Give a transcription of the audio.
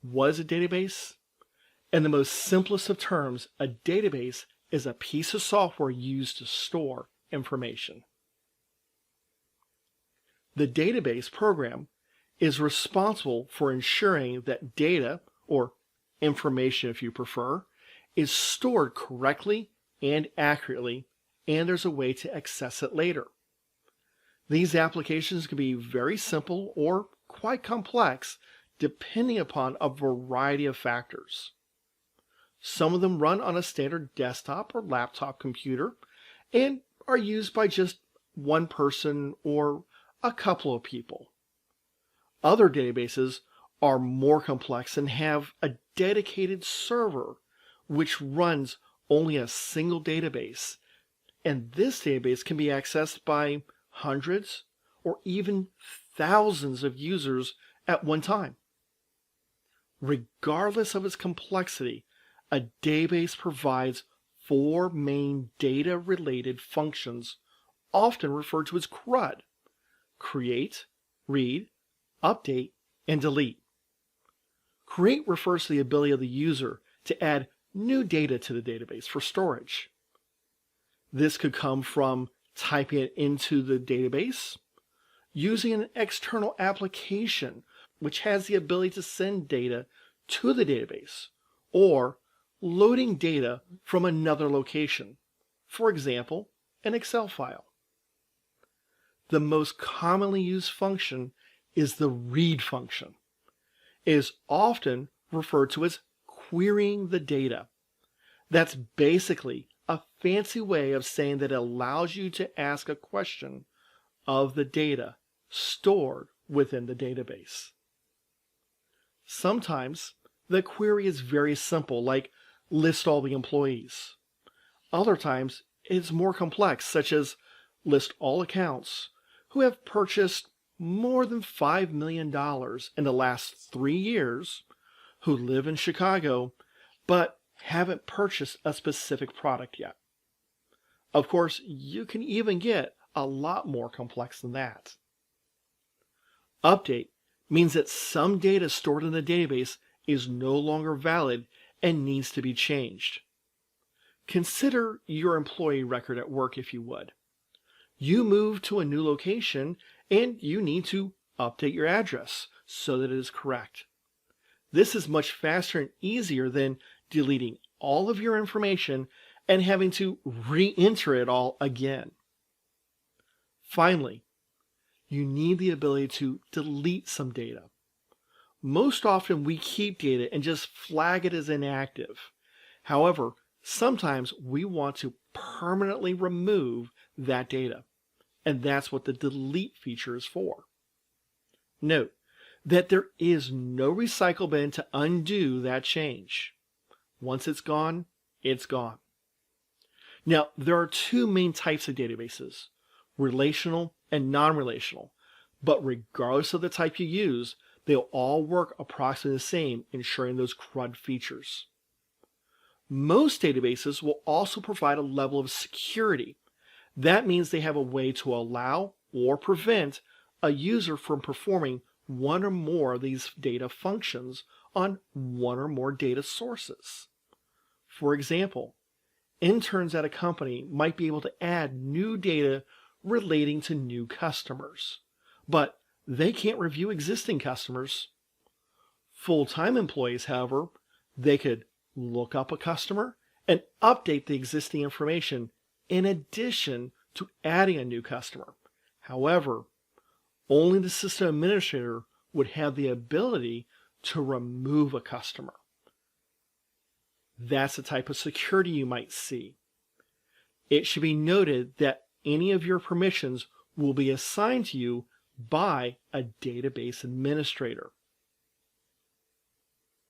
What is a database? In the most simplest of terms, a database is a piece of software used to store information. The database program is responsible for ensuring that data, or information if you prefer, is stored correctly and accurately, and there's a way to access it later. These applications can be very simple or quite complex depending upon a variety of factors. Some of them run on a standard desktop or laptop computer and are used by just one person or a couple of people. Other databases are more complex and have a dedicated server which runs only a single database, and this database can be accessed by hundreds or even thousands of users at one time. Regardless of its complexity, a database provides 4 main data-related functions, often referred to as CRUD: create, read, update, and delete. Create refers to the ability of the user to add new data to the database for storage. This could come from typing it into the database, using an external application which has the ability to send data to the database, or loading data from another location, for example, an Excel file. The most commonly used function is the read function. It is often referred to as querying the data. That's basically a fancy way of saying that it allows you to ask a question of the data stored within the database. Sometimes the query is very simple, like list all the employees. Other times it's more complex, such as list all accounts who have purchased more than $5 million in the last 3 years, who live in Chicago, but haven't purchased a specific product yet. Of course, you can even get a lot more complex than that. Update means that some data stored in the database is no longer valid and needs to be changed. Consider your employee record at work, if you would. You move to a new location and you need to update your address so that it is correct. This is much faster and easier than deleting all of your information and having to re-enter it all again. Finally, you need the ability to delete some data. Most often we keep data and just flag it as inactive. However, sometimes we want to permanently remove that data, and that's what the delete feature is for. Note that there is no recycle bin to undo that change. Once it's gone, it's gone. Now, there are 2 main types of databases, relational and non-relational, but regardless of the type you use, they'll all work approximately the same, ensuring those CRUD features. Most databases will also provide a level of security. That means they have a way to allow or prevent a user from performing one or more of these data functions on one or more data sources. For example, interns at a company might be able to add new data relating to new customers, but they can't review existing customers. Full-time employees, however, they could look up a customer and update the existing information in addition to adding a new customer. However, only the system administrator would have the ability to remove a customer. That's the type of security you might see. It should be noted that any of your permissions will be assigned to you by a database administrator.